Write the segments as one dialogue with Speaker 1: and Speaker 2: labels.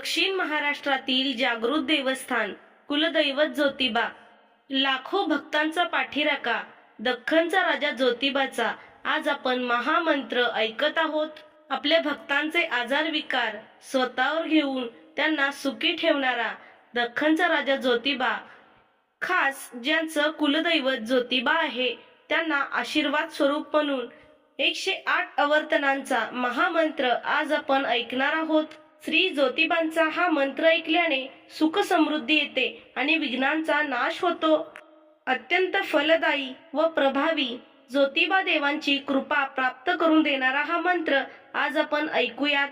Speaker 1: दक्षिण महाराष्ट्रातील जागृत देवस्थान कुलदैवत ज्योतिबा, लाखो भक्तांचा पाठीराखा, दख्खनचा राजा ज्योतिबाचा आज आपण महामंत्र ऐकत आहोत. आपल्या भक्तांचे आजार विकार स्वतःवर घेऊन त्यांना सुखी ठेवणारा दख्खनचा राजा ज्योतिबा, खास ज्यांचं कुलदैवत ज्योतिबा आहे त्यांना आशीर्वाद स्वरूप म्हणून 108 आवर्तनांचा महामंत्र आज आपण ऐकणार आहोत. श्री ज्योतिबांचा हा मंत्र ऐकल्याने सुख समृद्धी येते आणि विघ्नांचा नाश होतो. अत्यंत फलदायी व प्रभावी ज्योतिबा देवांची कृपा प्राप्त करून देणारा हा मंत्र आज आपण ऐकूयात.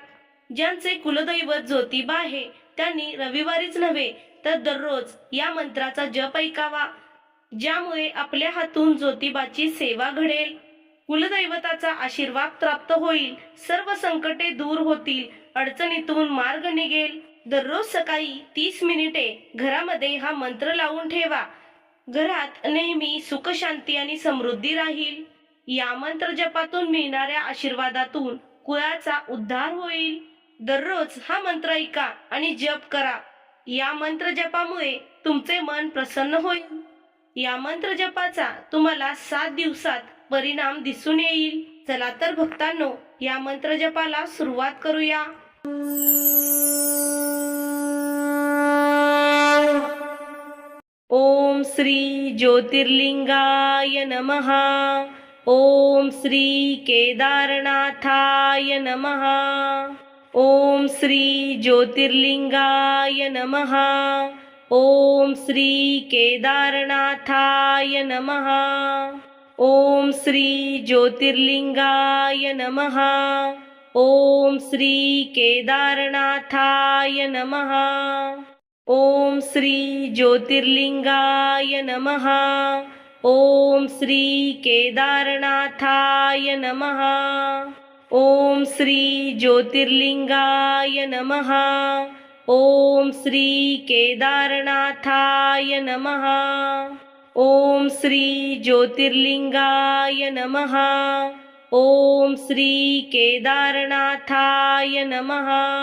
Speaker 1: ज्यांचे कुलदैवत ज्योतिबा आहे त्यांनी रविवारीच नव्हे तर दररोज या मंत्राचा जप ऐकावा, ज्यामुळे आपल्या हातून ज्योतिबाची सेवा घडेल, कुलदैवताचा आशीर्वाद प्राप्त होईल, सर्व संकटे दूर होतील, अडचणीतून मार्ग निघेल. दररोज सकाळी 30 मिनिटे घरामध्ये हा मंत्र लावून ठेवा. घरात नेहमी सुख शांती आणि समृद्धी राहील. या मंत्र जपातून मिळणाऱ्या आशीर्वादातून कुळाचा उद्धार होईल. दररोज हा मंत्र ऐका आणि जप करा. या मंत्र जपामुळे तुमचे मन प्रसन्न होईल. या मंत्र जपाचा तुम्हाला 7 दिवसात परिणाम दिसून येईल. चला तर भक्तांनो, या मंत्र जपाला सुरुवात करूया. ओम श्री ज्योतिर्लिंगाय नमः. ओम श्री केदारनाथाय नमः. ओम श्री ज्योतिर्लिंगाय नमः. ओम श्री केदारनाथाय नमः. ओम श्री ज्योतिर्लिंगाय नमः. ओम श्री केदारनाथाय नमः. ओम श्री ज्योतिर्लिंगाय नमः. ओम श्री केदारनाथाय नमः. ओम श्री ज्योतिर्लिंगाय नमः. ओम श्री केदारनाथाय नमः. ओम श्री ज्योतिर्लिंगाय नमः. ओम श्री केदारनाथाय नमः.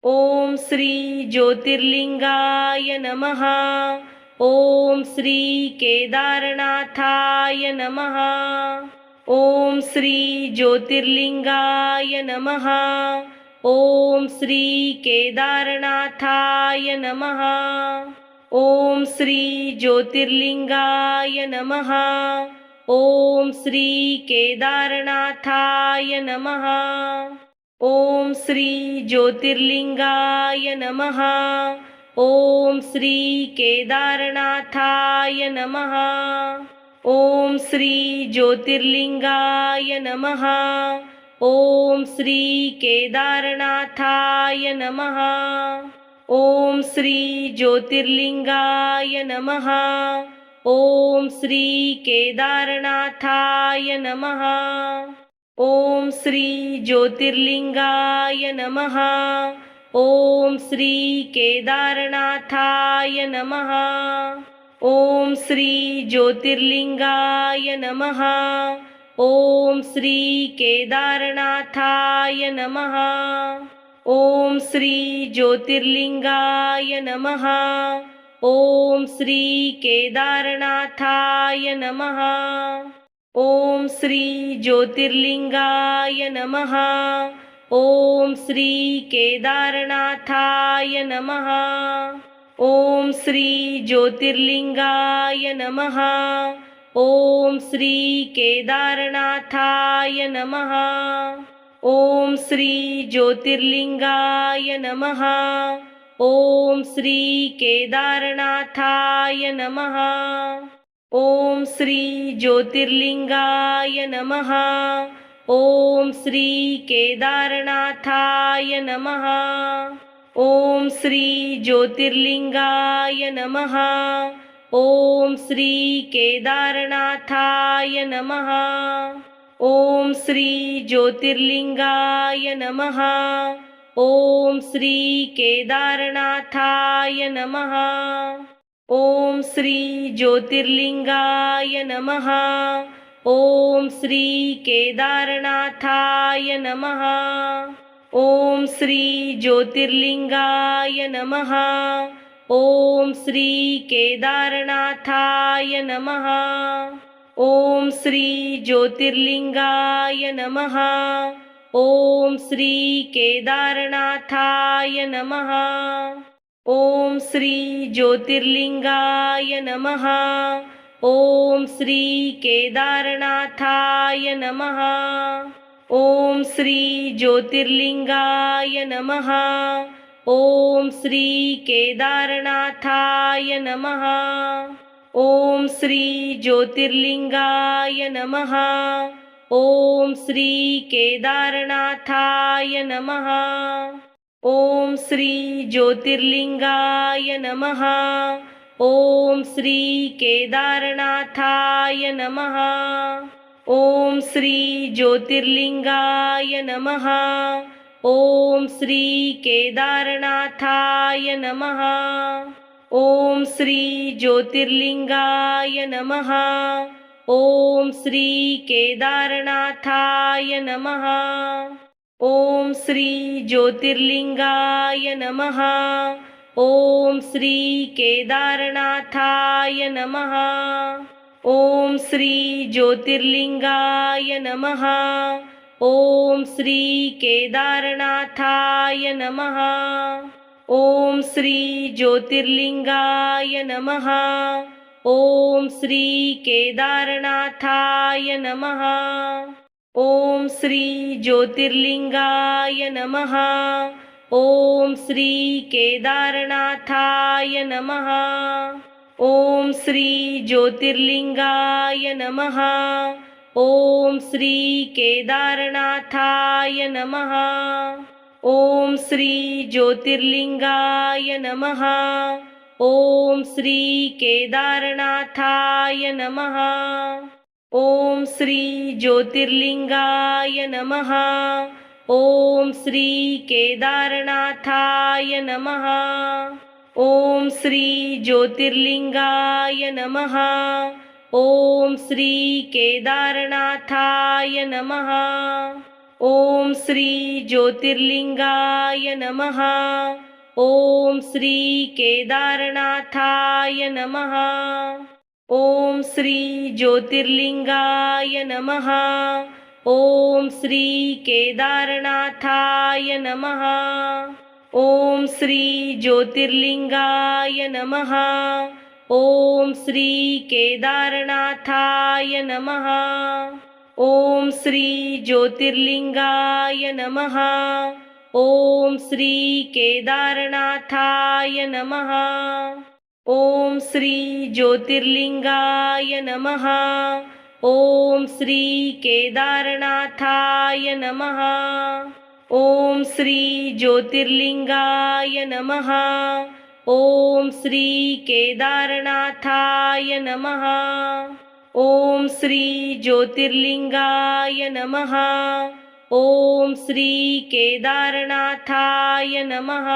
Speaker 1: ओम श्री ज्योतिर्लिंगाय नमः. ओम श्री केदारनाथाय नमः. ओम श्री ज्योतिर्लिंगाय नमः. ओम श्री केदारनाथाय नमः. ओम श्री ज्योतिर्लिंगाय नमः. ओम श्री केदारनाथाय नमः. ओम श्री ज्योतिर्लिंगाय नमः. ओम श्री केदारनाथाय नमः. ओम श्री ज्योतिर्लिंगाय नमः. ओम श्री केदारनाथाय नमः. ओम श्री ज्योतिर्लिंगाय नमः. ओम श्री केदारनाथाय नमः. ओम श्री ज्योतिर्लिंगाय नमः. ओम श्री केदारनाथाय नमः. ओम श्री ज्योतिर्लिंगाय नमः. ओम श्री केदारनाथाय नमः. ओम श्री ज्योतिर्लिंगाय नमः. ओम श्री केदारनाथाय नमः. ओम श्री ज्योतिर्लिंगाय नमः. ओम श्री केदारनाथाय नमः. ओम श्री ज्योतिर्लिंगाय नमः. ओम श्री केदारनाथाय नमः. ओम श्री ज्योतिर्लिंगाय नमः. ओम श्री केदारनाथाय नमः. ओम श्री ज्योतिर्लिंगाय नमः. ओम श्री केदारनाथाय नमः. ओम श्री ज्योतिर्लिंगाय नमः. ओम श्री केदारनाथाय नमः. ओम श्री ज्योतिर्लिंगाय नमः. ओम श्री केदारनाथाय नमः. ओम श्री ज्योतिर्लिंगाय नमः. ओम श्री केदारनाथाय नमः. ओम श्री ज्योतिर्लिंगाय नमः। ओम श्री केदारनाथाय नमः। ओम श्री ज्योतिर्लिंगाय नमः। ओम श्री केदारनाथाय नमः। ओम श्री ज्योतिर्लिंगाय नमः। ओम श्री केदारनाथाय नमः। ओम श्री ज्योतिर्लिंगाय नमः। ओम श्री केदारनाथाय नमः। ओम श्री ज्योतिर्लिंगाय नमः। ओम श्री केदारनाथाय नमः। ओम श्री ज्योतिर्लिंगाय नमः। ओम श्री केदारनाथाय नमः। ओम श्री ज्योतिर्लिंगाय नमः। ओम श्री केदारनाथाय नमः। ओम श्री ज्योतिर्लिंगाय नमः। ओम श्री केदारनाथाय नमः। ओम श्री ज्योतिर्लिंगाय नमः। ओम श्री केदारनाथाय नमः। ओम श्री ज्योतिर्लिंगाय नमः। ओम श्री केदारनाथाय नमः। ओम श्री ज्योतिर्लिंगाय नमः। ओम श्री केदारनाथाय नमः। ओम श्री ज्योतिर्लिंगाय नमः। ओम श्री केदारनाथाय नमः। ओम श्री ज्योतिर्लिंगाय नमः। ओम श्री केदारनाथाय नमः। ओम श्री ज्योतिर्लिंगाय नमः। ओम श्री केदारनाथाय नमः। ओम श्री ज्योतिर्लिंगाय नमः। ओम श्री केदारनाथाय नमः। ओम श्री ज्योतिर्लिंगाय नमः। ओम श्री केदारनाथाय नमः। ओम श्री ज्योतिर्लिंगाय नमः। ओम श्री केदारनाथाय नमः। ओम श्री ज्योतिर्लिंगाय नमः। ओम श्री केदारनाथाय नमः। ओम श्री ज्योतिर्लिंगाय नमः। ओम श्री केदारनाथाय नमः। ओम श्री ज्योतिर्लिंगाय नमः। ओम श्री केदारनाथाय नमः। ओम श्री ज्योतिर्लिंगाय नमः। ओम श्री केदारनाथाय नमः। ओम श्री ज्योतिर्लिंगाय नमः। ओम श्री केदारनाथाय नमः। ओम श्री ज्योतिर्लिंगाय नमः। ओम श्री केदारनाथाय नमः।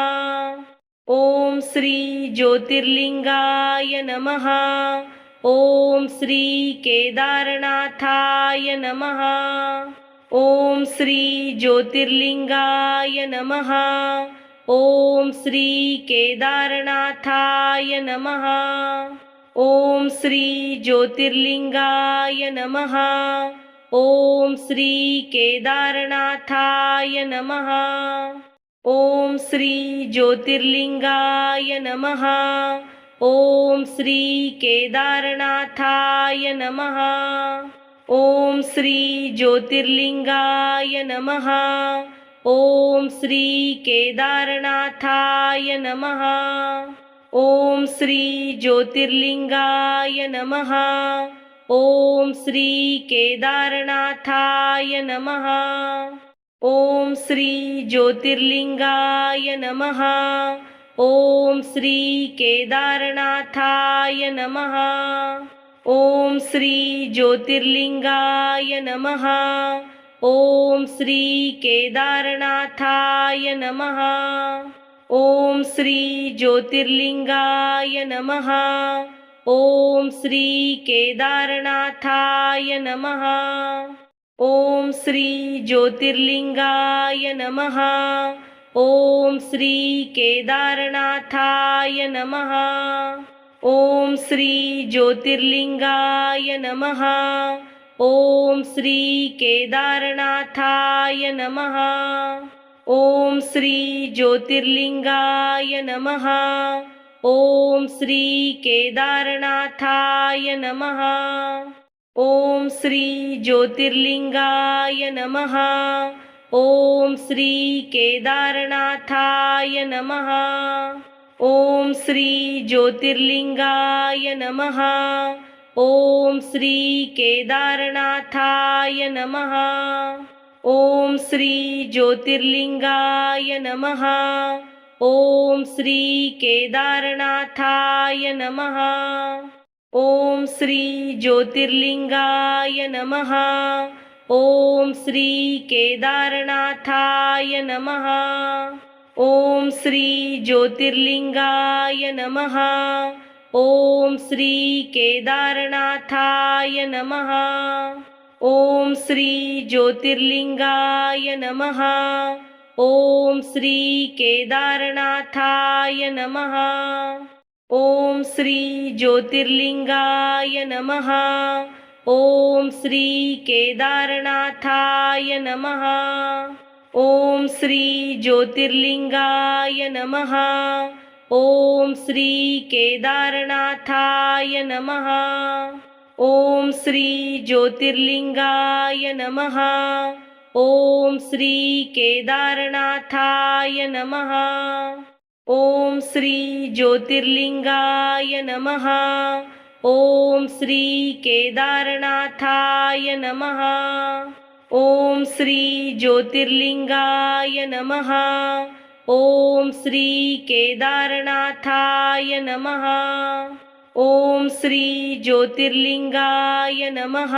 Speaker 1: ओम श्री ज्योतिर्लिंगाय नमः। ओम श्री केदारनाथाय नमः। ओम श्री ज्योतिर्लिंगाय नमः। ओम श्री केदारनाथाय नमः। ओम श्री ज्योतिर्लिंगाय नमः। ओम श्री केदारनाथाय नमः। ओम श्री ज्योतिर्लिंगाय नमः। ओम श्री केदारनाथाय नमः। ओम श्री ज्योतिर्लिंगाय नमः। ओम श्री केदारनाथाय नमः। ओम श्री ज्योतिर्लिंगाय नमः। ओम श्री केदारनाथाय नमः। ओम श्री ज्योतिर्लिंगाय नमः। ओम श्री केदारनाथाय नमः। ओम श्री ज्योतिर्लिंगाय नमः। ओम श्री केदारनाथाय नमः। ओम श्री ज्योतिर्लिंगाय नमः। ओम श्री केदारनाथाय नमः। ओम श्री ज्योतिर्लिंगाय नमः। ओम श्री केदारनाथाय नमः। ओम श्री ज्योतिर्लिंगाय नमः। ओम श्री केदारनाथाय नमः। ओम श्री ज्योतिर्लिंगाय नमः। ओम श्री केदारनाथाय नमः। ओम श्री ज्योतिर्लिंगाय नमः। ओम श्री केदारनाथाय नमः। ओम श्री ज्योतिर्लिंगाय नमः। ओम श्री केदारनाथाय नमः। ओम श्री ज्योतिर्लिंगाय नमः। ओम श्री केदारनाथाय नमः। ओम श्री ज्योतिर्लिंगाय नमः। ओम श्री केदारनाथाय नमः। ओम श्री ज्योतिर्लिंगाय नमः। ओम श्री केदारनाथाय नमः। ओम श्री ज्योतिर्लिंगाय नमः। ओम श्री केदारनाथाय नमः। ओम श्री ज्योतिर्लिंगाय नमः। ओम श्री केदारनाथाय नमः। ओम श्री ज्योतिर्लिंगाय नमः। ओम श्री केदारनाथाय नमः। ओम श्री ज्योतिर्लिंगाय नमः। ओम श्री केदारनाथाय नमः। ओम श्री ज्योतिर्लिंगाय नमः। ओम श्री केदारनाथाय नमः। ओम श्री ज्योतिर्लिंगाय नमः। ओम श्री केदारनाथाय नमः। ओम श्री ज्योतिर्लिंगाय नमः।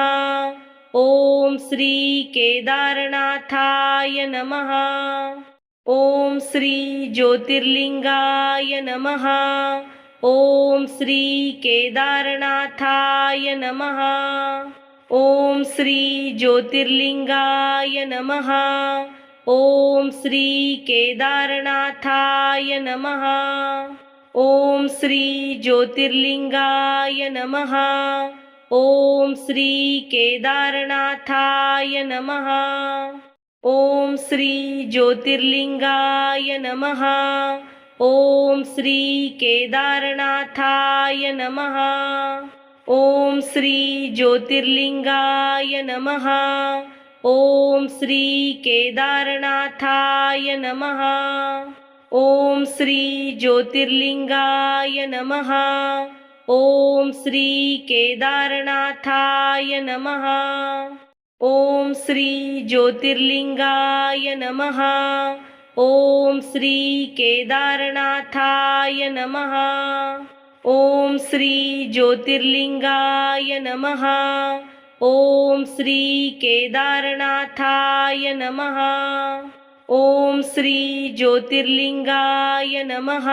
Speaker 1: ओम श्री केदारनाथाय नमः। ओम श्री ज्योतिर्लिंगाय नमः। ओम श्री केदारनाथाय नमः। ओम श्री ज्योतिर्लिंगाय नमः। ओम श्री केदारनाथाय नमः। ओम श्री ज्योतिर्लिंगाय नमः। ओम श्री केदारनाथाय नमः। ओम श्री ज्योतिर्लिंगाय नमः। ओम श्री केदारनाथाय नमः। ओम श्री ज्योतिर्लिंगाय नमः। ओम श्री केदारनाथाय नमः। ओम श्री ज्योतिर्लिंगाय नमः। ओम श्री केदारनाथाय नमः। ओम श्री ज्योतिर्लिंगाय नमः। ओम श्री केदारनाथाय नमः। ओम श्री ज्योतिर्लिंगाय नमः। ओम श्री केदारनाथाय नमः। ओम श्री ज्योतिर्लिंगाय नमः।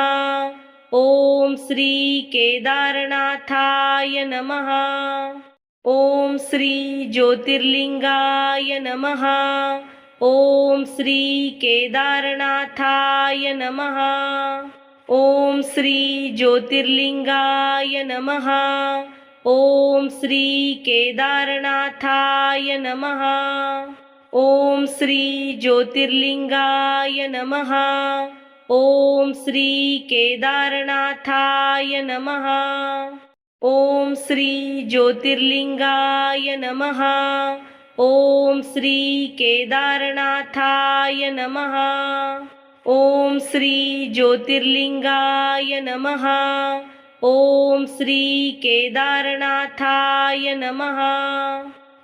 Speaker 1: ओम श्री केदारनाथाय नमः। ओम श्री ज्योतिर्लिंगाय नमः। ओम श्री केदारनाथाय नमः। ओम श्री ज्योतिर्लिंगाय नमः। ओम श्री केदारनाथाय नमः। ओम श्री ज्योतिर्लिंगाय नमः। ओम श्री केदारनाथाय नमः। ओम श्री ज्योतिर्लिंगाय नमः। ओम श्री केदारनाथाय नमः। ओम श्री ज्योतिर्लिंगाय नमः। ओम श्री केदारनाथाय नमः।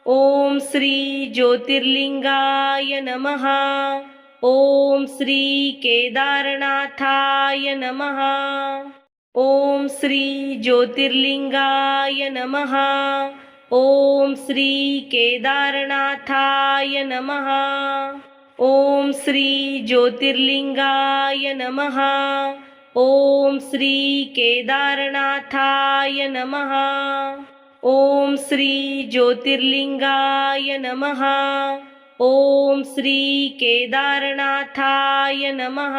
Speaker 1: ओम श्री ज्योतिर्लिंगाय नमः। ओम श्री केदारनाथाय नमः। ओम श्री ज्योतिर्लिंगाय नमः। ओम श्री केदारनाथाय नमः। ओम श्री ज्योतिर्लिंगाय नमः। ओम श्री केदारनाथाय नमः। ओम श्री ज्योतिर्लिंगाय नमः। ओम श्री केदारनाथाय नमः।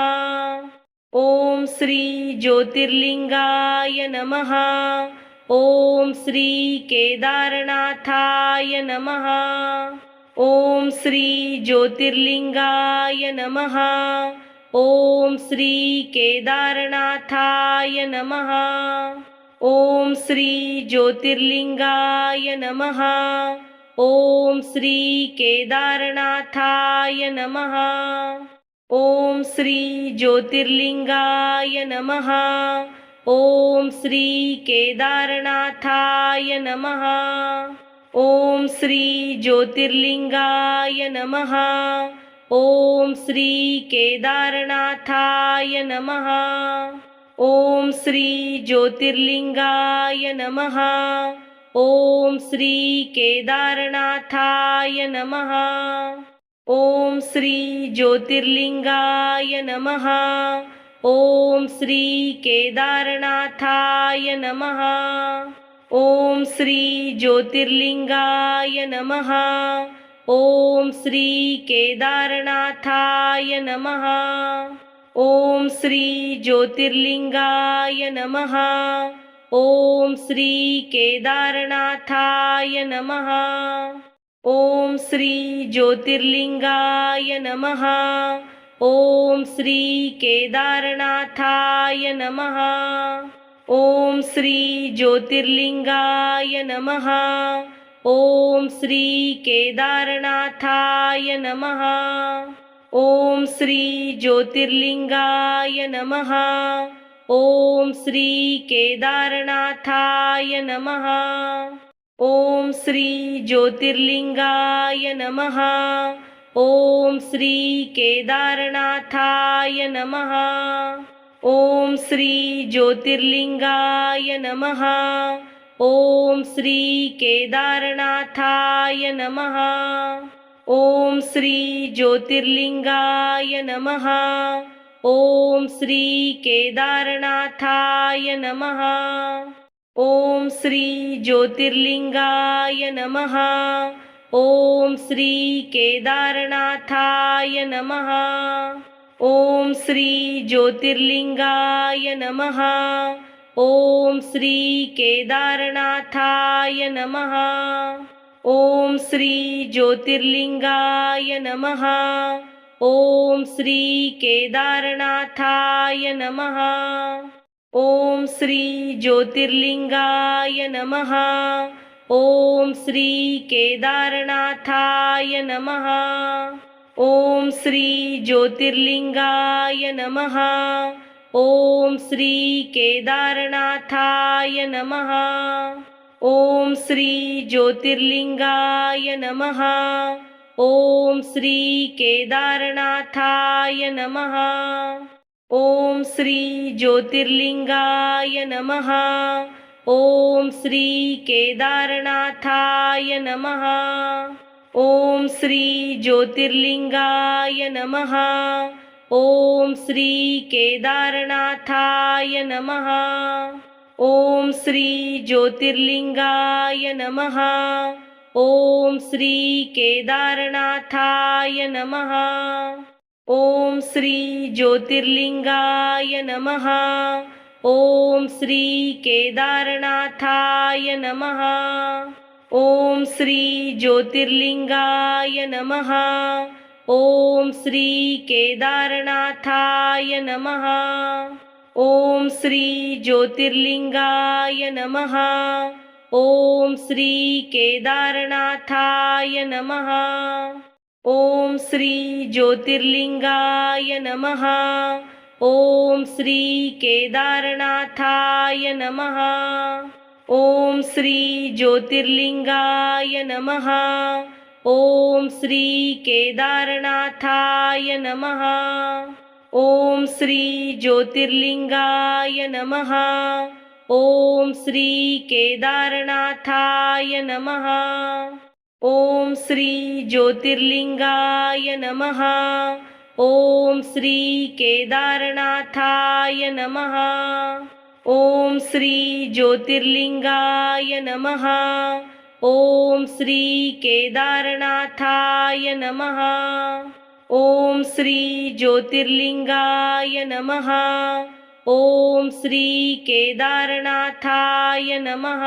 Speaker 1: ओम श्री ज्योतिर्लिंगाय नमः। ओम श्री केदारनाथाय नमः। ओम श्री ज्योतिर्लिंगाय नमः। ओम श्री केदारनाथाय नमः। ओम श्री ज्योतिर्लिंगाय नमः। ओम श्री केदारनाथाय नमः। ओम श्री ज्योतिर्लिंगाय नमः। ओम श्री केदारनाथाय नमः। ओम श्री ज्योतिर्लिंगाय नमः। ओम श्री केदारनाथाय नमः। ओम श्री ज्योतिर्लिंगाय नमः। ओम श्री केदारनाथाय नमः। ओम श्री ज्योतिर्लिंगाय नमः। ओम श्री केदारनाथाय नमः। ओम श्री ज्योतिर्लिंगाय नमः। ओम श्री केदारनाथाय नमः। ओम श्री ज्योतिर्लिंगाय नमः। ओम श्री केदारनाथाय नमः। ओम श्री ज्योतिर्लिंगाय नमः। ओम श्री केदारनाथाय नमः। ओम श्री ज्योतिर्लिंगाय नमः। ओम श्री केदारनाथाय नमः। ओम श्री ज्योतिर्लिंगाय नमः। ओम श्री केदारनाथाय नमः। ओम श्री ज्योतिर्लिंगाय नमः। ओम श्री केदारनाथाय नमः। ओम श्री ज्योतिर्लिंगाय नमः। ओम श्री केदारनाथाय नमः। ओम श्री ज्योतिर्लिंगाय नमः। ओम श्री केदारनाथाय नमः। ओम श्री ज्योतिर्लिंगाय नमः। ओम श्री केदारनाथाय नमः। ओम श्री ज्योतिर्लिंगाय नमः। ओम श्री केदारनाथाय नमः। ओम श्री ज्योतिर्लिंगाय नमः। ओम श्री केदारनाथाय नमः। ओम श्री ज्योतिर्लिंगाय नमः। ओम श्री केदारनाथाय नमः। ओम श्री ज्योतिर्लिंगाय नमः। ओम श्री केदारनाथाय नमः। ओम श्री ज्योतिर्लिंगाय नमः। ओम श्री केदारनाथाय नमः। ओम श्री ज्योतिर्लिंगाय नमः। ओम श्री केदारनाथाय नमः। ओम श्री ज्योतिर्लिंगाय नमः। ओम श्री केदारनाथाय नमः। ओम श्री ज्योतिर्लिंगाय नमः। ओम श्री केदारनाथाय नमः। ओम श्री ज्योतिर्लिंगाय नमः। ओम श्री केदारनाथाय नमः। ओम श्री ज्योतिर्लिंगाय नमः। ओम श्री केदारनाथाय नमः। ओम श्री ज्योतिर्लिंगाय नमः। ओम श्री केदारनाथाय नमः। ओम श्री ज्योतिर्लिंगाय नमः। ओम श्री केदारनाथाय नमः। ओम श्री ज्योतिर्लिंगाय नमः। ओम श्री केदारनाथाय नमः। ओम श्री ज्योतिर्लिंगाय नमः। ओम श्री केदारनाथाय नमः। ओम श्री ज्योतिर्लिंगाय नमः। ओम श्री केदारनाथाय नमः। ओम श्री ज्योतिर्लिंगाय नमः। ओम श्री केदारनाथाय नमः। ओम श्री ज्योतिर्लिंगाय नमः। ओम श्री केदारनाथाय नमः।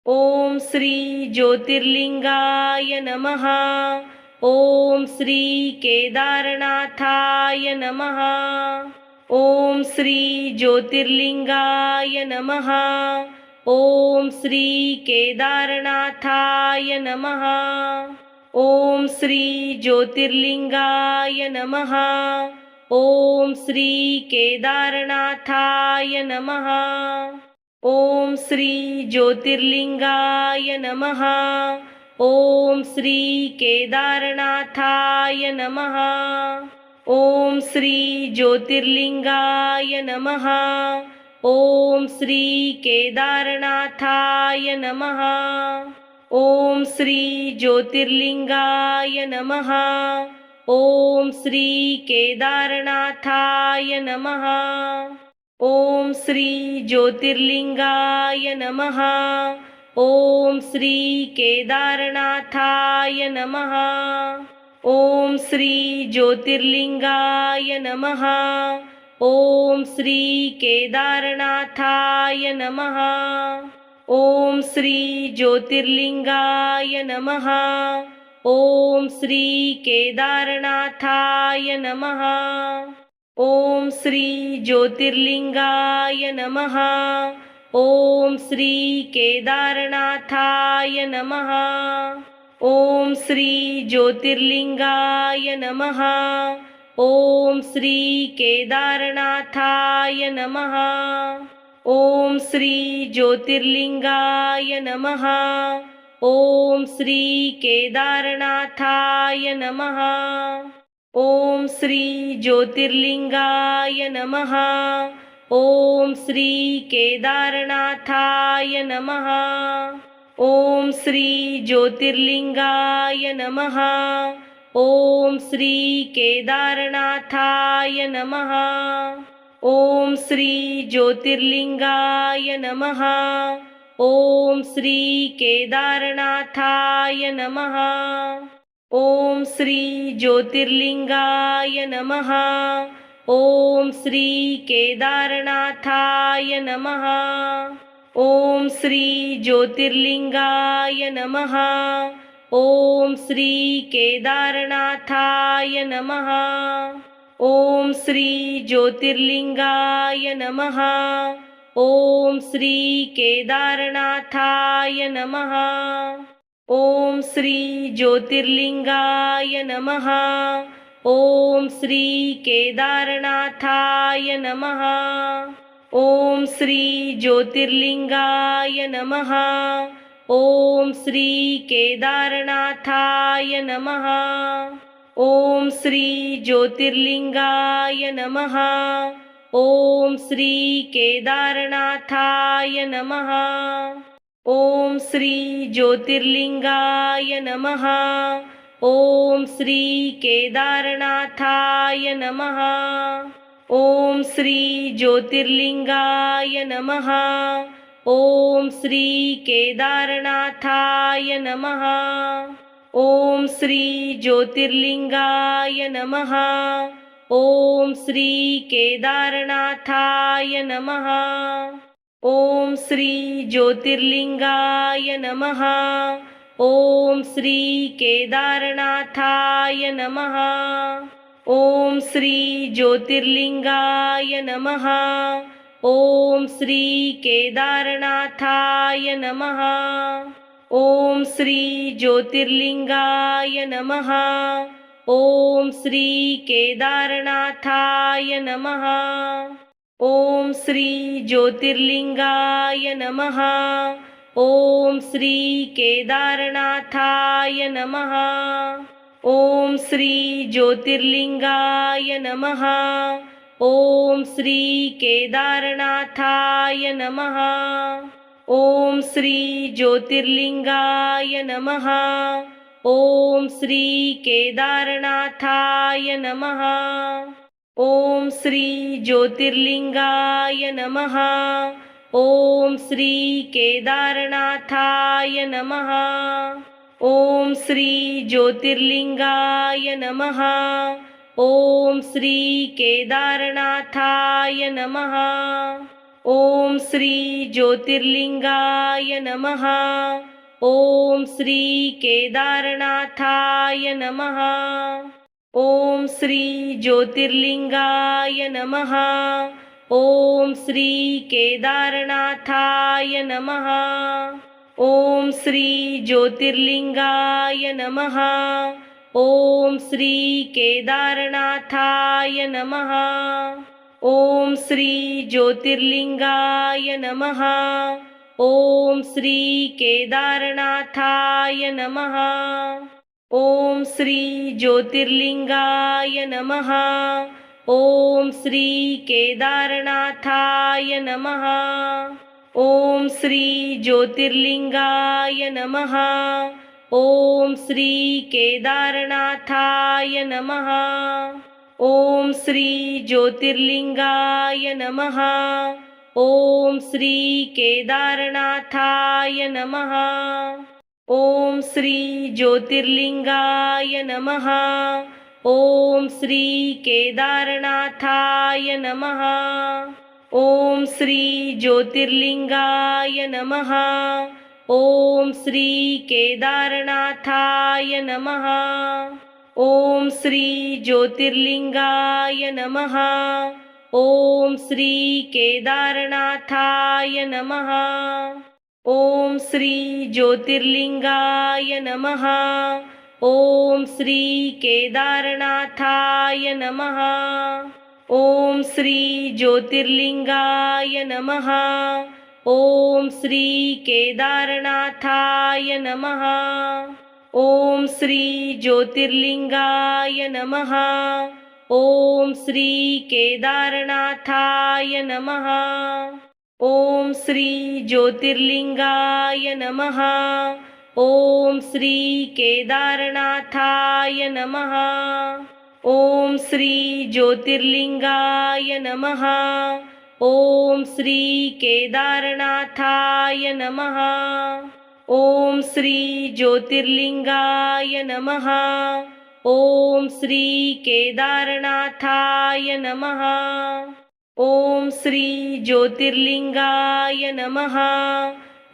Speaker 1: ओम श्री ज्योतिर्लिंगाय नमः। ओम श्री केदारनाथाय नमः। ओम श्री ज्योतिर्लिंगाय नमः। ओम श्री केदारनाथाय नमः। ओम श्री ज्योतिर्लिंगाय नमः। ओम श्री केदारनाथाय नमः। ओम श्री ज्योतिर्लिंगाय नमः। ओम श्री केदारनाथाय नमः। ओम श्री ज्योतिर्लिंगाय नमः। ओम श्री केदारनाथाय नमः। ओम श्री ज्योतिर्लिंगाय नमः। ओम श्री केदारनाथाय नमः। ओम श्री ज्योतिर्लिंगाय नमः। ओम श्री केदारनाथाय नमः। ओम श्री ज्योतिर्लिंगाय नमः। ओम श्री केदारनाथाय नमः। ओम श्री ज्योतिर्लिंगाय नमः। ओम श्री केदारनाथाय नमः। ओम श्री ज्योतिर्लिंगाय नमः। ओम श्री केदारनाथाय नमः। ओम श्री ज्योतिर्लिंगाय नमः। ओम श्री केदारनाथाय नमः। ओम श्री ज्योतिर्लिंगाय नमः। ओम श्री केदारनाथाय नमः। ओम श्री ज्योतिर्लिंगाय नमः। ओम श्री केदारनाथाय नमः। ओम श्री ज्योतिर्लिंगाय नमः। ओम श्री केदारनाथाय नमः। ओम श्री ज्योतिर्लिंगाय नमः। ओम श्री केदारनाथाय नमः। ओम श्री ज्योतिर्लिंगाय नमः। ओम श्री केदारनाथाय नमः। ओम श्री ज्योतिर्लिंगाय नमः। ओम श्री केदारनाथाय नमः। ओम श्री ज्योतिर्लिंगाय नमः। ओम श्री केदारनाथाय नमः। ओम श्री ज्योतिर्लिंगाय नमः। ओम श्री केदारनाथाय नमः। ओम श्री ज्योतिर्लिंगाय नमः। ओम श्री केदारनाथाय नमः। ओम श्री ज्योतिर्लिंगाय नमः। ओम श्री केदारनाथाय नमः। ओम श्री ज्योतिर्लिंगाय नमः। ओम श्री केदारनाथाय नमः। ओम श्री ज्योतिर्लिंगाय नमः। ओम श्री केदारनाथाय नमः। ओम श्री ज्योतिर्लिंगाय नमः। ओम श्री केदारनाथाय नमः। ओम श्री ज्योतिर्लिंगाय नमः। ओम श्री केदारनाथाय नमः। ओम श्री ज्योतिर्लिंगाय नमः। ओम श्री केदारनाथाय नमः। ओम श्री ज्योतिर्लिंगाय नमः। ओम श्री केदारनाथाय नमः। ओम श्री ज्योतिर्लिंगाय नमः। ओम श्री केदारनाथाय नमः। ओम श्री ज्योतिर्लिंगाय नमः। ओम श्री केदारनाथाय नमः। ओम श्री ज्योतिर्लिंगाय नमः। ओम श्री केदारनाथाय नमः। ओम श्री ज्योतिर्लिंगाय नमः। ओम श्री केदारनाथाय नमः। ओम श्री ज्योतिर्लिंगाय नमः। ओम श्री केदारनाथाय नमः। ओम श्री ज्योतिर्लिंगाय नमः। ओम श्री केदारनाथाय नमः। ओम श्री ज्योतिर्लिंगाय नमः। ओम श्री केदारनाथाय नमः। ओम श्री ज्योतिर्लिंगाय नमः। ओम श्री केदारनाथाय नमः। ओम श्री ज्योतिर्लिंगाय नमः। ओम श्री केदारनाथाय नमः। ओम श्री ज्योतिर्लिंगाय नमः। ओम श्री केदारनाथाय नमः। ओम श्री ज्योतिर्लिंगाय नमः। ओम श्री केदारनाथाय नमः। ओम श्री ज्योतिर्लिंगाय नमः। ओम श्री केदारनाथाय नमः। ओम श्री ज्योतिर्लिंगाय नमः। ओम श्री केदारनाथाय नमः। ओम श्री ज्योतिर्लिंगाय नमः। ओम श्री केदारनाथाय नमः। ओम श्री ज्योतिर्लिंगाय नमः। ओम श्री केदारनाथाय नमः। ओम श्री ज्योतिर्लिंगाय नमः। ओम श्री केदारनाथाय नमः। ओम श्री ज्योतिर्लिंगाय नमः। ओम श्री केदारनाथाय नमः। ओम श्री ज्योतिर्लिंगाय नमः। ओम श्री केदारनाथाय नमः। ओम श्री ज्योतिर्लिंगाय नमः। ओम श्री केदारनाथाय नमः। ओम श्री ज्योतिर्लिंगाय नमः। ओम श्री केदारनाथाय नमः। ओम श्री ज्योतिर्लिंगाय नमः। ओम श्री केदारनाथाय नमः। ओम श्री ज्योतिर्लिंगाय नमः।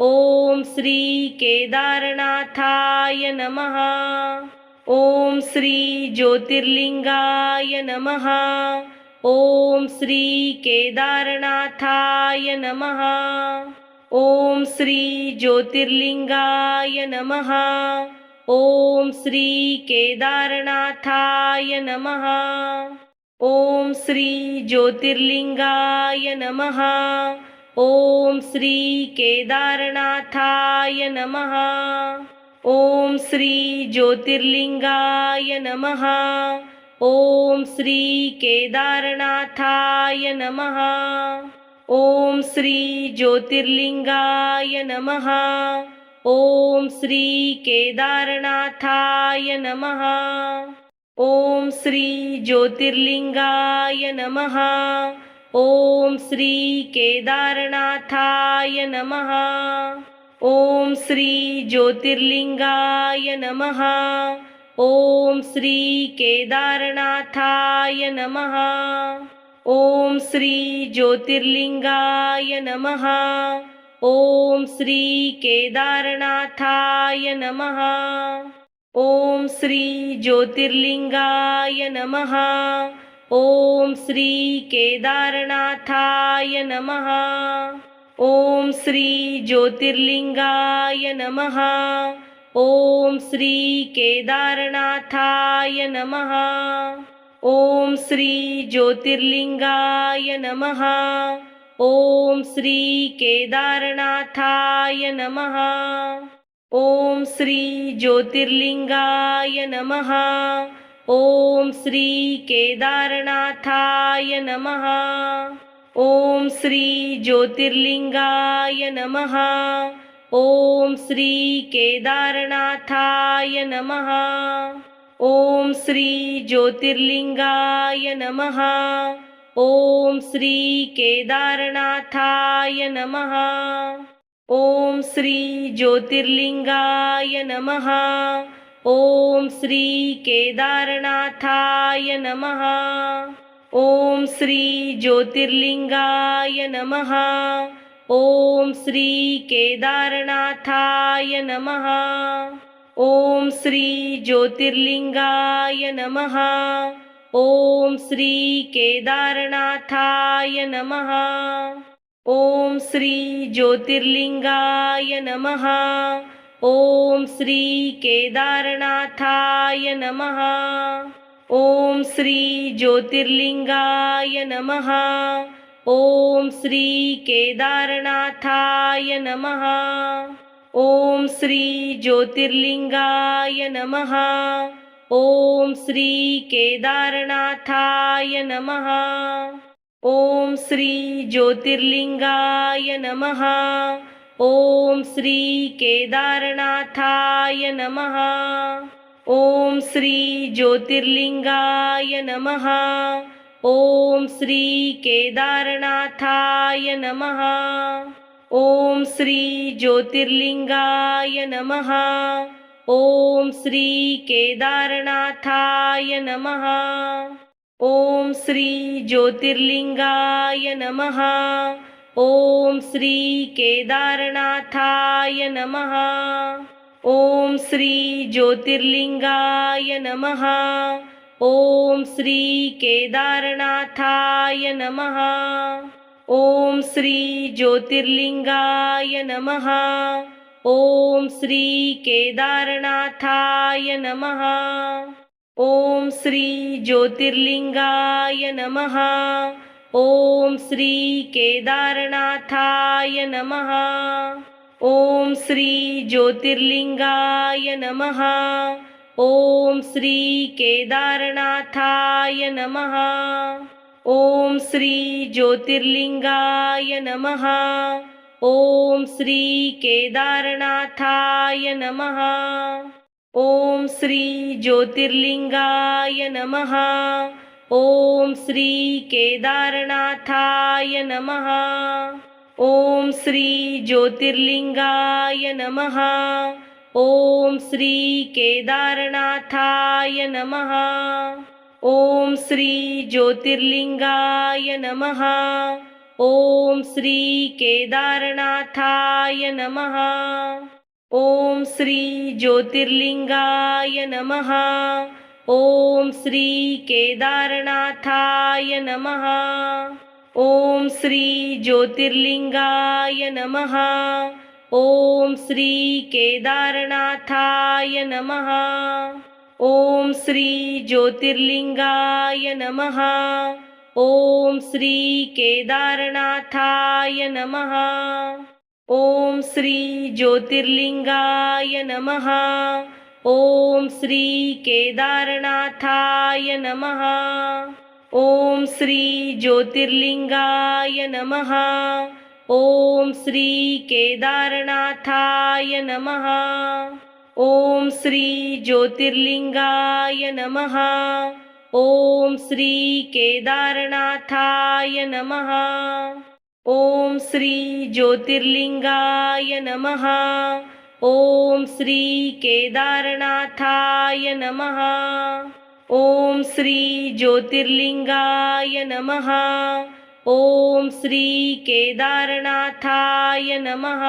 Speaker 1: ओम श्री केदारनाथाय नमः। ओम श्री ज्योतिर्लिंगाय नमः। ओम श्री केदारनाथाय नमः। ओम श्री ज्योतिर्लिंगाय नमः। ओम श्री केदारनाथाय नमः। ओम श्री ज्योतिर्लिंगाय नमः। ओम श्री केदारनाथाय नमः। ओम श्री ज्योतिर्लिंगाय नमः। ओम श्री केदारनाथाय नमः। ओम श्री ज्योतिर्लिंगाय नमः। ओम श्री केदारनाथाय नमः। ओम श्री ज्योतिर्लिंगाय नमः। ओम श्री केदारनाथाय नमः। ओम श्री ज्योतिर्लिंगाय नमः। ओम श्री केदारनाथाय नमः। ओम श्री ज्योतिर्लिंगाय नमः। ओम श्री केदारनाथाय नमः। ओम श्री ज्योतिर्लिंगाय नमः। ओम श्री केदारनाथाय नमः। ओम श्री ज्योतिर्लिंगाय नमः। ओम श्री केदारनाथाय नमः। ओम श्री ज्योतिर्लिंगाय नमः। ओम श्री केदारनाथाय नमः। ओम श्री ज्योतिर्लिंगाय नमः। ओम श्री केदारनाथाय नमः। ओम श्री ज्योतिर्लिंगाय नमः। ओम श्री केदारनाथाय नमः। ओम श्री ज्योतिर्लिंगाय नमः। ओम श्री केदारनाथाय नमः। ओम श्री ज्योतिर्लिंगाय नमः। ओम श्री केदारनाथाय नमः। ओम श्री ज्योतिर्लिंगाय नमः। ओम श्री केदारनाथाय नमः। ओम श्री ज्योतिर्लिंगाय नमः। ओम श्री केदारनाथाय नमः। ओम श्री ज्योतिर्लिंगाय नमः। ओम श्री केदारनाथाय नमः। ओम श्री ज्योतिर्लिंगाय नमः। ओम श्री केदारनाथाय नमः। ओम श्री ज्योतिर्लिंगाय नमः। ओम श्री केदारनाथाय नमः। ओम श्री ज्योतिर्लिंगाय नमः। ओम श्री केदारनाथाय नमः। ओम श्री ज्योतिर्लिंगाय नमः। ओम श्री केदारनाथाय नमः। ओम श्री ज्योतिर्लिंगाय नमः। ओम श्री केदारनाथाय नमः। ओम श्री ज्योतिर्लिंगाय नमः। ओम श्री केदारनाथाय नमः। ओम श्री ज्योतिर्लिंगाय नमः। ओम श्री केदारनाथाय नमः। ओम श्री ज्योतिर्लिंगाय नमः। ओम श्री केदारनाथाय नमः। ओम श्री ज्योतिर्लिंगाय नमः। ओम श्री केदारनाथाय नमः। ओम श्री ज्योतिर्लिंगाय नमः। ओम श्री केदारनाथाय नमः। ओम श्री ज्योतिर्लिंगाय नमः। ओम श्री केदारनाथाय नमः। ओम श्री ज्योतिर्लिंगाय नमः। ओम श्री केदारनाथाय नमः। ओम श्री ज्योतिर्लिंगाय नमः। ओम श्री केदारनाथाय नमः। ओम श्री ज्योतिर्लिंगाय नमः। ओम श्री केदारनाथाय नमः। ओम श्री ज्योतिर्लिंगाय नमः। ओम श्री केदारनाथाय नमः। ओम श्री ज्योतिर्लिंगाय नमः। ओम श्री केदारनाथाय नमः। ओम श्री ज्योतिर्लिंगाय नमः। ओम श्री केदारनाथाय नमः। ओम श्री ज्योतिर्लिंगाय नमः। ओम श्री केदारनाथाय नमः। ओम श्री ज्योतिर्लिंगाय नमः। ओम श्री केदारनाथाय नमः। ओम श्री ज्योतिर्लिंगाय नमः। ओम श्री केदारनाथाय नमः। ओम श्री ज्योतिर्लिंगाय नमः। ओम श्री केदारनाथाय नमः। ओम श्री ज्योतिर्लिंगाय नमः। ओम श्री केदारनाथाय नमः।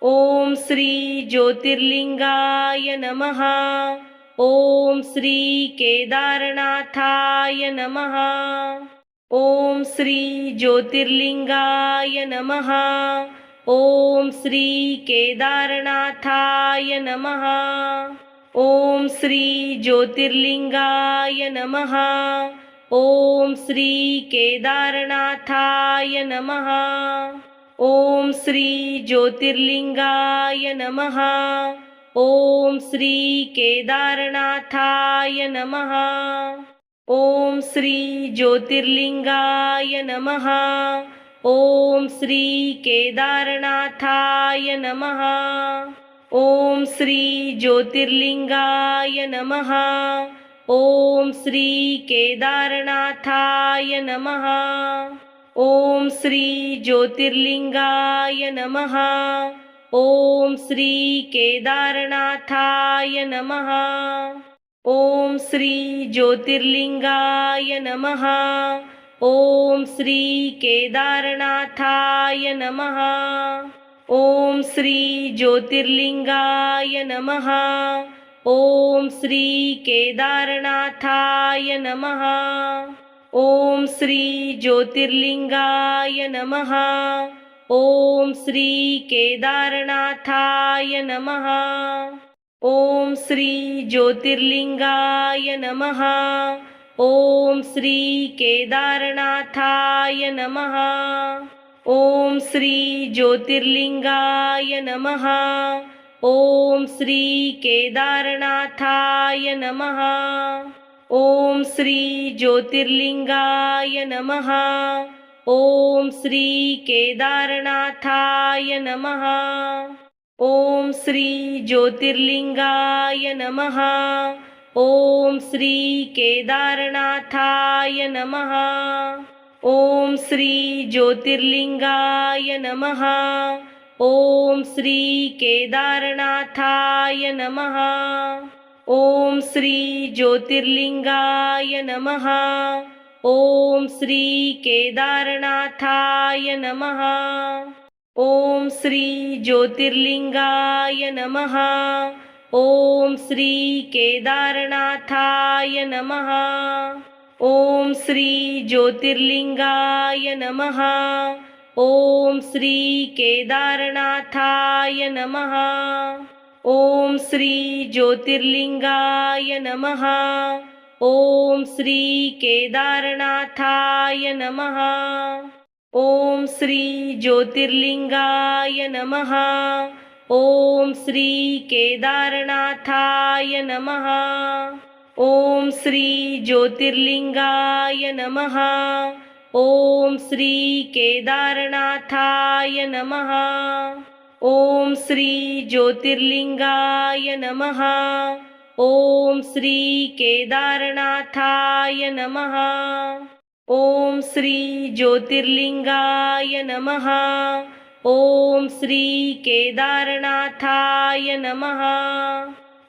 Speaker 1: ओम श्री ज्योतिर्लिंगाय नमः। ओम श्री केदारनाथाय नमः। ओम श्री ज्योतिर्लिंगाय नमः। ओम श्री केदारनाथाय नमः। ओम श्री ज्योतिर्लिंगाय नमः। ओम श्री केदारनाथाय नमः। ओम श्री ज्योतिर्लिंगाय नमः। ओम श्री केदारनाथाय नमः। ओम श्री ज्योतिर्लिंगाय नमः। ओम श्री केदारनाथाय नमः। ओम श्री ज्योतिर्लिंगाय नमः। ओम श्री केदारनाथाय नमः। ओम श्री ज्योतिर्लिंगाय नमः। ओम श्री केदारनाथाय नमः। ओम श्री ज्योतिर्लिंगाय नमः। ओम श्री केदारनाथाय नमः। ओम श्री ज्योतिर्लिंगाय नमः। ओम श्री केदारनाथाय नमः। ओम श्री ज्योतिर्लिंगाय नमः। ओम श्री केदारनाथाय नमः। ओम श्री ज्योतिर्लिंगाय नमः। ओम श्री केदारनाथाय नमः। ओम श्री ज्योतिर्लिंगाय नमः। ओम श्री केदारनाथाय नमः। ओम श्री ज्योतिर्लिंगाय नमः। ओम श्री केदारनाथाय नमः। ओम श्री ज्योतिर्लिंगाय नमः। ओम श्री केदारनाथाय नमः। ओम श्री ज्योतिर्लिंगाय नमः। ओम श्री केदारनाथाय नमः। ओम श्री ज्योतिर्लिंगाय नमः। ओम श्री केदारनाथाय नमः। ओम श्री ज्योतिर्लिंगाय नमः। ओम श्री केदारनाथाय नमः। ओम श्री ज्योतिर्लिंगाय नमः। ओम श्री केदारनाथाय नमः। ओम श्री ज्योतिर्लिंगाय नमः। ओम श्री केदारनाथाय नमः। ओम श्री ज्योतिर्लिंगाय नमः। ओम श्री केदारनाथाय नमः। ओम श्री ज्योतिर्लिंगाय नमः। ओम श्री केदारनाथाय नमः। ओम श्री ज्योतिर्लिंगाय नमः। ओम श्री केदारनाथाय नमः। ओम श्री ज्योतिर्लिंगाय नमः। ओम श्री केदारनाथाय नमः।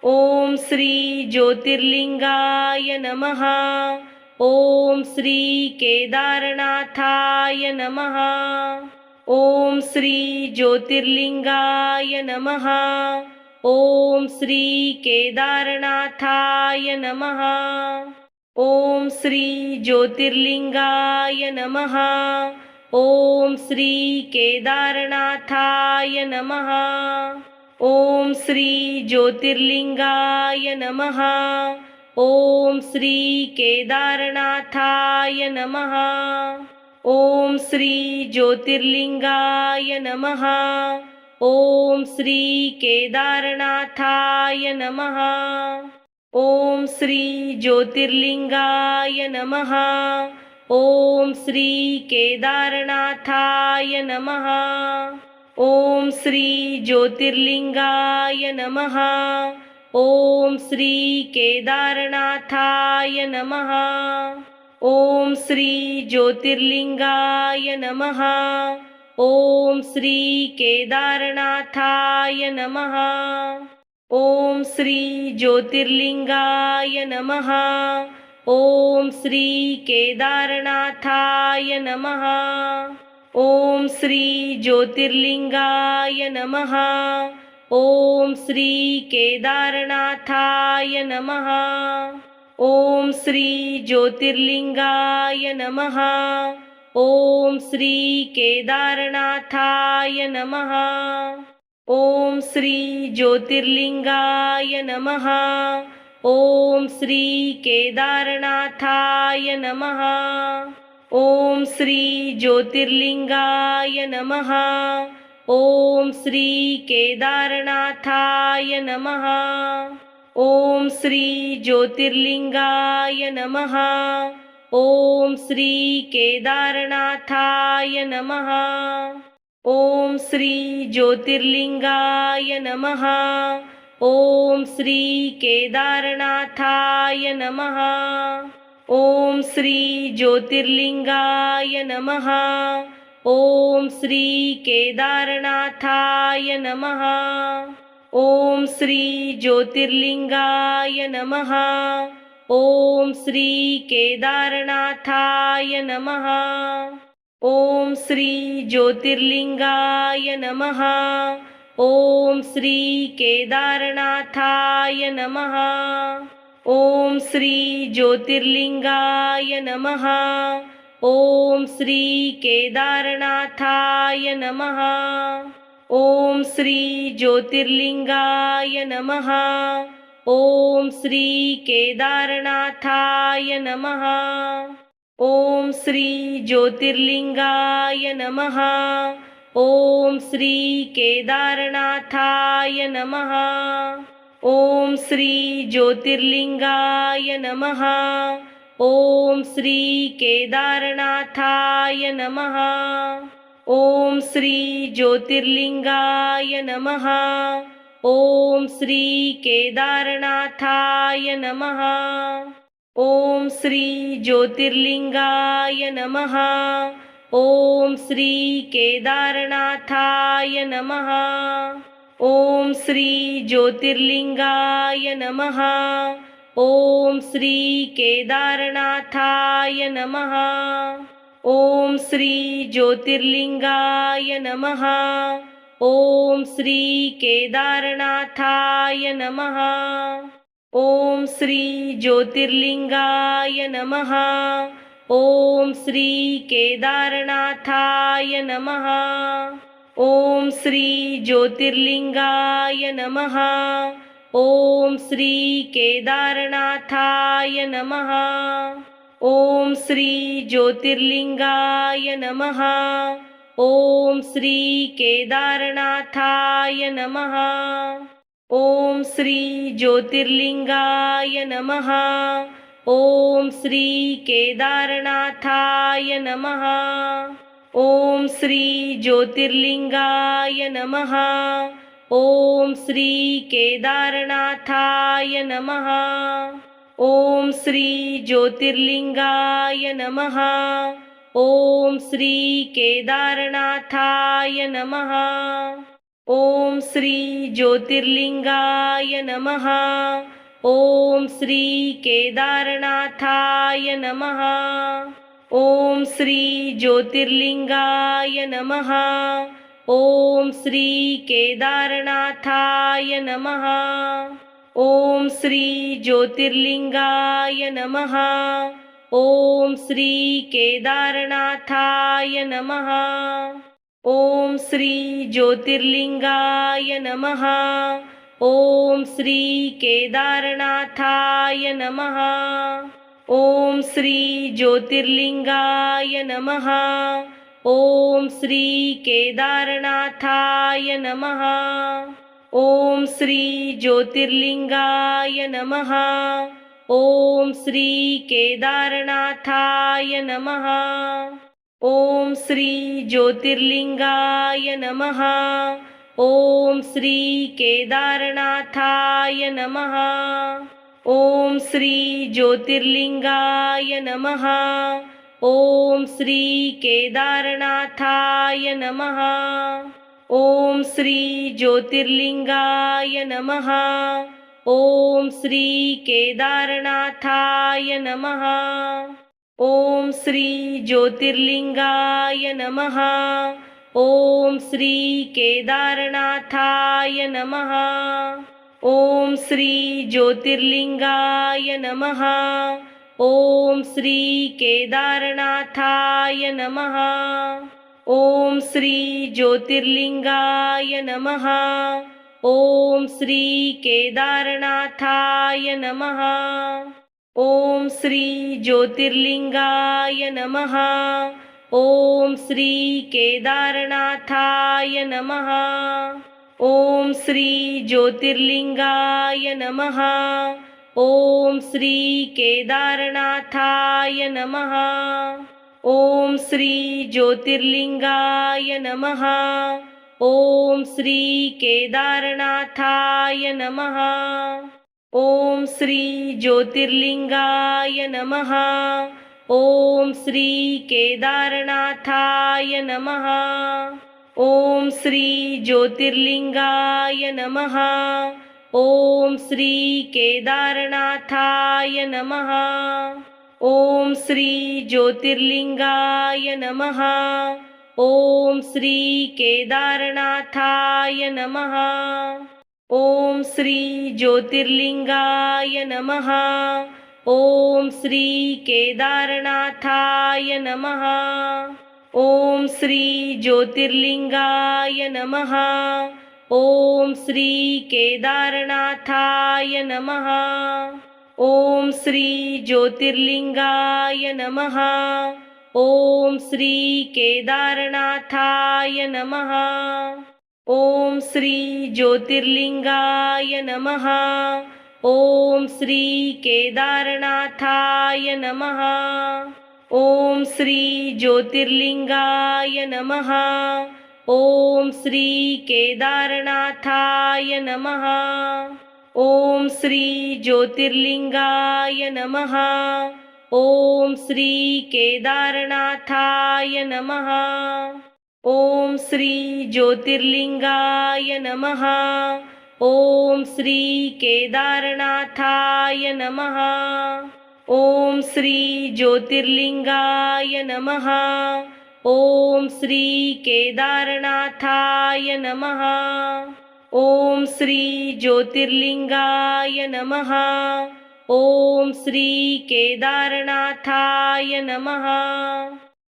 Speaker 1: ओम श्री ज्योतिर्लिंगाय नमः। ओम श्री केदारनाथाय नमः। ओम श्री ज्योतिर्लिंगाय नमः। ओम श्री केदारनाथाय नमः। ओम श्री ज्योतिर्लिंगाय नमः। ओम श्री केदारनाथाय नमः। ओम श्री ज्योतिर्लिंगाय नमः। ओम श्री केदारनाथाय नमः। ओम श्री ज्योतिर्लिंगाय नमः। ओम श्री केदारनाथाय नमः। ओम श्री ज्योतिर्लिंगाय नमः। ओम श्री केदारनाथाय नमः। ओम श्री ज्योतिर्लिंगाय नमः। ओम श्री केदारनाथाय नमः। ओम श्री ज्योतिर्लिंगाय नमः। ओम श्री केदारनाथाय नमः। ओम श्री ज्योतिर्लिंगाय नमः। ओम श्री केदारनाथाय नमः। ओम श्री ज्योतिर्लिंगाय नमः। ओम श्री केदारनाथाय नमः। ओम श्री ज्योतिर्लिंगाय नमः। ओम श्री केदारनाथाय नमः। ओम श्री ज्योतिर्लिंगाय नमः। ओम श्री केदारनाथाय नमः। ओम श्री ज्योतिर्लिंगाय नमः। ओम श्री केदारनाथाय नमः। ओम श्री ज्योतिर्लिंगाय नमः। ओम श्री केदारनाथाय नमः। ओम श्री ज्योतिर्लिंगाय नमः। ओम श्री केदारनाथाय नमः। ओम श्री ज्योतिर्लिंगाय नमः। ओम श्री केदारनाथाय नमः। ओम श्री ज्योतिर्लिंगाय नमः। ओम श्री केदारनाथाय नमः। ओम श्री ज्योतिर्लिंगाय नमः। ओम श्री केदारनाथाय नमः। ओम श्री ज्योतिर्लिंगाय नमः। ओम श्री केदारनाथाय नमः। ओम श्री ज्योतिर्लिंगाय नमः। ओम श्री केदारनाथाय नमः। ओम श्री ज्योतिर्लिंगाय नमः। ओम श्री केदारनाथाय नमः। ओम श्री ज्योतिर्लिंगाय नमः। ओम श्री केदारनाथाय नमः। ओम श्री ज्योतिर्लिंगाय नमः। ओम श्री केदारनाथाय नमः। ओम श्री ज्योतिर्लिंगाय नमः। ओम श्री केदारनाथाय नमः। ओम श्री ज्योतिर्लिंगाय नमः। ओम श्री केदारनाथाय नमः। ओम श्री ज्योतिर्लिंगाय नमः। ओम श्री केदारनाथाय नमः। ओम श्री ज्योतिर्लिंगाय नमः। ओम श्री केदारनाथाय नमः। ओम श्री ज्योतिर्लिंगाय नमः। ओम श्री केदारनाथाय नमः। ओम श्री ज्योतिर्लिंगाय नमः। ओम श्री केदारनाथाय नमः। ओम श्री ज्योतिर्लिंगाय नमः। ओम श्री केदारनाथाय नमः। ओम श्री ज्योतिर्लिंगाय नमः। ओम श्री केदारनाथाय नमः। ओम श्री ज्योतिर्लिंगाय नमः। ओम श्री केदारनाथाय नमः। ओम श्री ज्योतिर्लिंगाय नमः। ओम श्री केदारनाथाय नमः। ओम श्री ज्योतिर्लिंगाय नमः। ओम श्री केदारनाथाय नमः। ओम श्री ज्योतिर्लिंगाय नमः। ओम श्री केदारनाथाय नमः। ओम श्री ज्योतिर्लिंगाय नमः। ओम श्री केदारनाथाय नमः। ओम श्री ज्योतिर्लिंगाय नमः। ओम श्री केदारनाथाय नमः। ओम श्री ज्योतिर्लिंगाय नमः। ओम श्री केदारनाथाय नमः। ओम श्री ज्योतिर्लिंगाय नमः। ओम श्री केदारनाथाय नमः। ओम श्री ज्योतिर्लिंगाय नमः। ओम श्री केदारनाथाय नमः। ओम श्री ज्योतिर्लिंगाय नमः। ओम श्री केदारनाथाय नमः। ओम श्री ज्योतिर्लिंगाय नमः। ओम श्री केदारनाथाय नमः। ओम श्री ज्योतिर्लिंगाय नमः। ओम श्री केदारनाथाय नमः। ओम श्री ज्योतिर्लिंगाय नमः। ओम श्री केदारनाथाय नमः। ओम श्री ज्योतिर्लिंगाय नमः। ओम श्री केदारनाथाय नमः। ओम श्री ज्योतिर्लिंगाय नमः। ओम श्री केदारनाथाय नमः। ओम श्री ज्योतिर्लिंगाय नमः। ओम श्री केदारनाथाय नमः। ओम श्री ज्योतिर्लिंगाय नमः। ओम श्री केदारनाथाय नमः। ओम श्री ज्योतिर्लिंगाय नमः। ओम श्री केदारनाथाय नमः। ओम श्री ज्योतिर्लिंगाय नमः। ओम श्री केदारनाथाय नमः। ओम श्री ज्योतिर्लिंगाय नमः। ओम श्री केदारनाथाय नमः। ओम श्री ज्योतिर्लिंगाय नमः। ओम श्री केदारनाथाय नमः। ओम श्री ज्योतिर्लिंगाय नमः। ओम श्री केदारनाथाय नमः। ओम श्री ज्योतिर्लिंगाय नमः। ओम श्री केदारनाथाय नमः। ओम श्री ज्योतिर्लिंगाय नमः। ओम श्री केदारनाथाय नमः। ओम श्री ज्योतिर्लिंगाय नमः। ओम श्री केदारनाथाय नमः। ओम श्री ज्योतिर्लिंगाय नमः। ओम श्री केदारनाथाय नमः। ओम श्री ज्योतिर्लिंगाय नमः। ओम श्री केदारनाथाय नमः। ओम श्री ज्योतिर्लिंगाय नमः। ओम श्री केदारनाथाय नमः।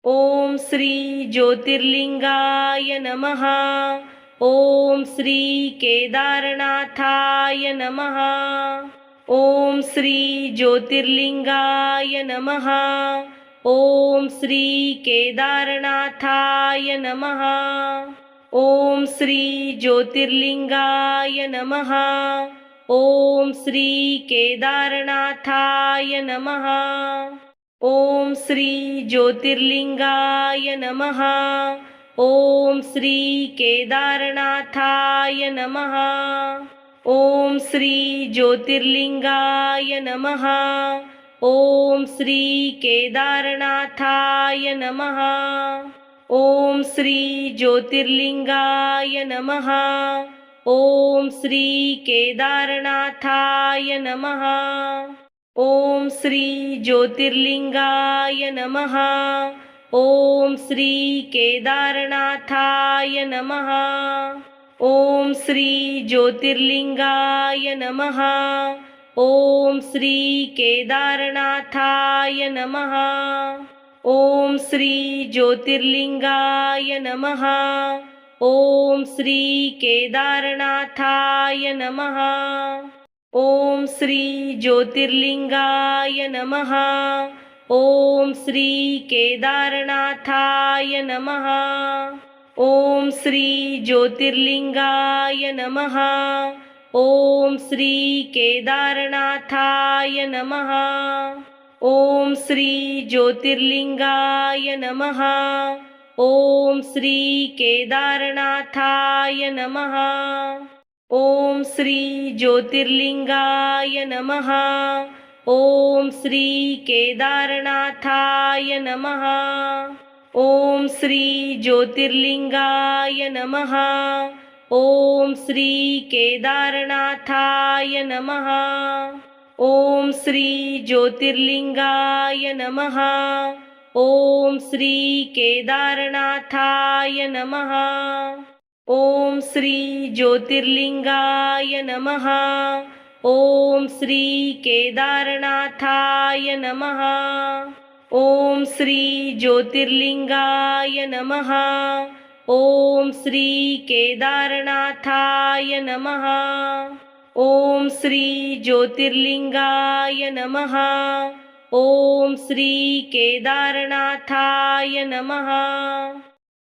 Speaker 1: ओम श्री ज्योतिर्लिंगाय नमः। ओम श्री केदारनाथाय नमः। ओम श्री ज्योतिर्लिंगाय नमः। ओम श्री केदारनाथाय नमः। ओम श्री ज्योतिर्लिंगाय नमः। ओम श्री केदारनाथाय नमः। ओम श्री ज्योतिर्लिंगाय नमः। ओम श्री केदारनाथाय नमः। ओम श्री ज्योतिर्लिंगाय नमः। ओम श्री केदारनाथाय नमः। ओम श्री ज्योतिर्लिंगाय नमः। ओम श्री केदारनाथाय नमः। ओम श्री ज्योतिर्लिंगाय नमः। ओम श्री केदारनाथाय नमः। ओम श्री ज्योतिर्लिंगाय नमः। ओम श्री केदारनाथाय नमः। ओम श्री ज्योतिर्लिंगाय नमः। ओम श्री केदारनाथाय नमः। ओम श्री ज्योतिर्लिंगाय नमः। ओम श्री केदारनाथाय नमः। ओम श्री ज्योतिर्लिंगाय नमः। ओम श्री केदारनाथाय नमः। ओम श्री ज्योतिर्लिंगाय नमः। ओम श्री केदारनाथाय नमः। ओम श्री ज्योतिर्लिंगाय नमः। ओम श्री केदारनाथाय नमः। ओम श्री ज्योतिर्लिंगाय नमः। ओम श्री केदारनाथाय नमः। ओम श्री ज्योतिर्लिंगाय नमः। ओम श्री केदारनाथाय नमः। ओम श्री ज्योतिर्लिंगाय नमः। ओम श्री केदारनाथाय नमः। ओम श्री ज्योतिर्लिंगाय नमः। ओम श्री केदारनाथाय नमः। ओम श्री ज्योतिर्लिंगाय नमः। ओम श्री केदारनाथाय नमः।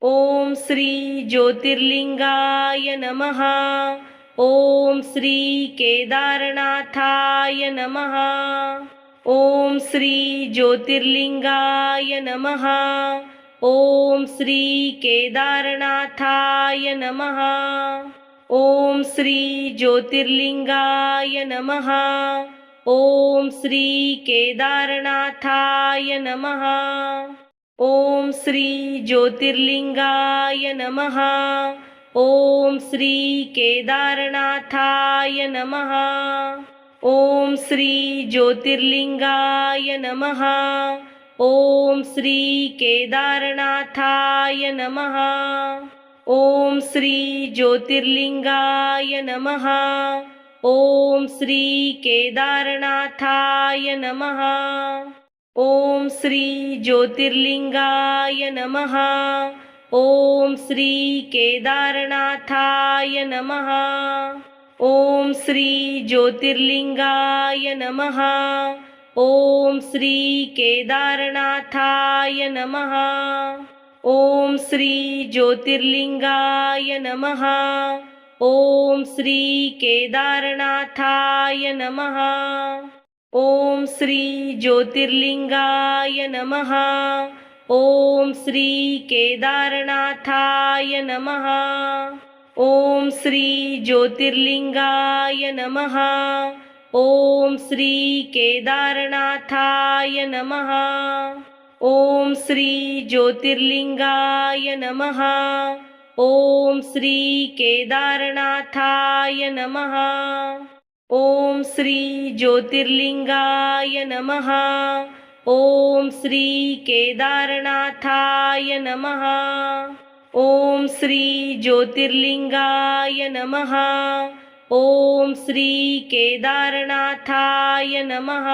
Speaker 1: ओम श्री ज्योतिर्लिंगाय नमः। ओम श्री केदारनाथाय नमः। ओम श्री ज्योतिर्लिंगाय नमः। ओम श्री केदारनाथाय नमः। ओम श्री ज्योतिर्लिंगाय नमः। ओम श्री केदारनाथाय नमः। ओम श्री ज्योतिर्लिंगाय नमः। ओम श्री केदारनाथाय नमः। ओम श्री ज्योतिर्लिंगाय नमः। ओम श्री केदारनाथाय नमः। ओम श्री ज्योतिर्लिंगाय नमः। ओम श्री केदारनाथाय नमः। ओम श्री ज्योतिर्लिंगाय नमः। ओम श्री केदारनाथाय नमः। ओम श्री ज्योतिर्लिंगाय नमः। ओम श्री केदारनाथाय नमः। ओम श्री ज्योतिर्लिंगाय नमः। ओम श्री केदारनाथाय नमः। ओम श्री ज्योतिर्लिंगाय नमः। ओम श्री केदारनाथाय नमः। ओम श्री ज्योतिर्लिंगाय नमः। ओम श्री केदारनाथाय नमः। ओम श्री ज्योतिर्लिंगाय नमः। ओम श्री केदारनाथाय नमः। ओम श्री ज्योतिर्लिंगाय नमः। ओम श्री केदारनाथाय नमः। ओम श्री ज्योतिर्लिंगाय नमः। ओम श्री केदारनाथाय नमः।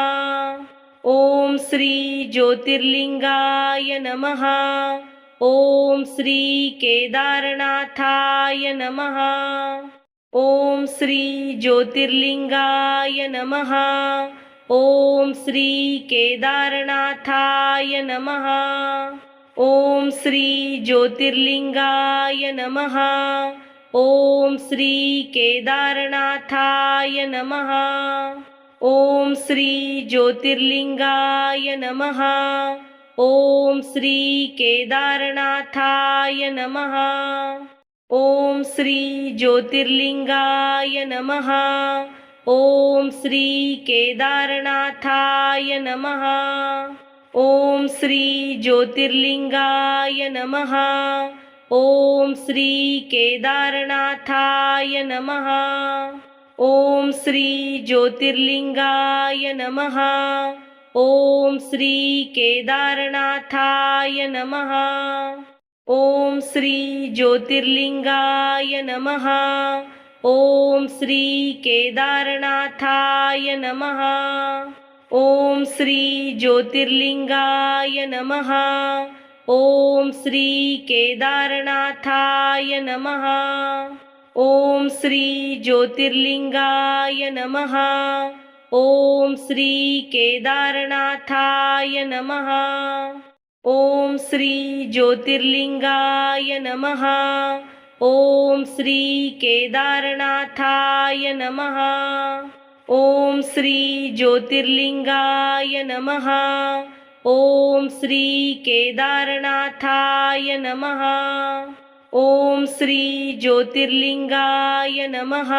Speaker 1: ओम श्री ज्योतिर्लिंगाय नमः। ओम श्री केदारनाथाय नमः। ओम श्री ज्योतिर्लिंगाय नमः। ओम श्री केदारनाथाय नमः। ओम श्री ज्योतिर्लिंगाय नमः। ओम श्री केदारनाथाय नमः। ओम श्री ज्योतिर्लिंगाय नमः। ओम श्री केदारनाथाय नमः। ओम श्री ज्योतिर्लिंगाय नमः। ओम श्री केदारनाथाय नमः। ओम श्री ज्योतिर्लिंगाय नमः। ओम श्री केदारनाथाय नमः। ओम श्री ज्योतिर्लिंगाय नमः। ओम श्री केदारनाथाय नमः। ओम श्री ज्योतिर्लिंगाय नमः। ओम श्री केदारनाथाय नमः। ओम श्री ज्योतिर्लिंगाय नमः। ओम श्री केदारनाथाय नमः। ओम श्री ज्योतिर्लिंगाय नमः। ओम श्री केदारनाथाय नमः। ओम श्री ज्योतिर्लिंगाय नमः। ओम श्री केदारनाथाय नमः। ओम श्री ज्योतिर्लिंगाय नमः। ओम श्री केदारनाथाय नमः। ओम श्री ज्योतिर्लिंगाय नमः।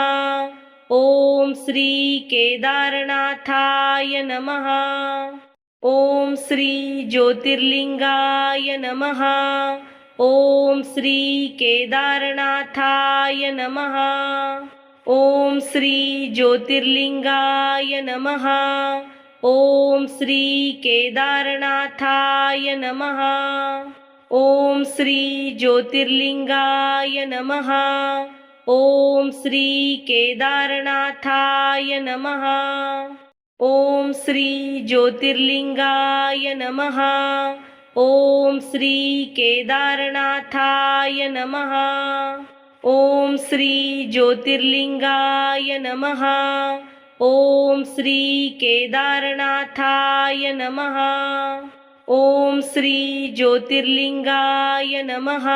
Speaker 1: ओम श्री केदारनाथाय नमः। ओम श्री ज्योतिर्लिंगाय नमः। ओम श्री केदारनाथाय नमः। ओम श्री ज्योतिर्लिंगाय नमः। ओम श्री केदारनाथाय नमः। ओम श्री ज्योतिर्लिंगाय नमः। ओम श्री केदारनाथाय नमः। ओम श्री ज्योतिर्लिंगाय नमः। ओम श्री केदारनाथाय नमः। ओम श्री ज्योतिर्लिंगाय नमः। ओम श्री केदारनाथाय नमः। ओम श्री ज्योतिर्लिंगाय नमः।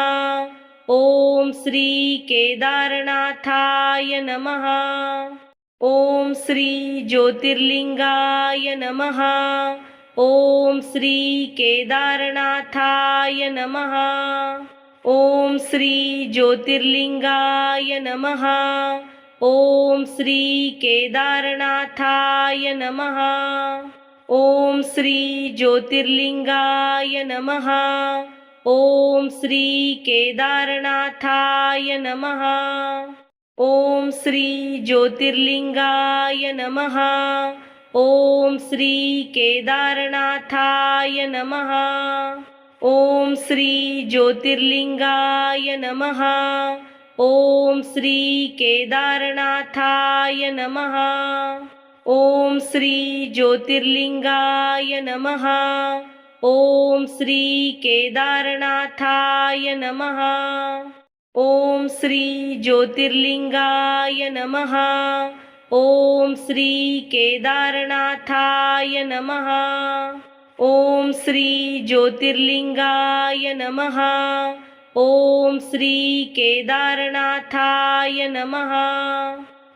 Speaker 1: ओम श्री केदारनाथाय नमः। ओम श्री ज्योतिर्लिंगाय नमः. ओम श्री केदारनाथाय नमः. ओम श्री ज्योतिर्लिंगाय नमः. ओम श्री केदारनाथाय नमः. ओम श्री ज्योतिर्लिंगाय नमः. ओम श्री केदारनाथाय नमः. ओम श्री ज्योतिर्लिंगाय नमः. ओम श्री केदारनाथाय नमः. ओम श्री ज्योतिर्लिंगाय नमः. ओम श्री केदारनाथाय नमः. ओम श्री ज्योतिर्लिंगाय नमः. ओम श्री केदारनाथाय नमः. ओम श्री ज्योतिर्लिंगाय नमः. ओम श्री केदारनाथाय नमः. ओम श्री ज्योतिर्लिंगाय नमः. ओम श्री केदारनाथाय नमः.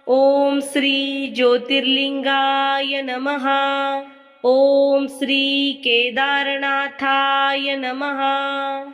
Speaker 1: ओम श्री ज्योतिर्लिंगाय नमः. ओम श्री केदारनाथाय नमः.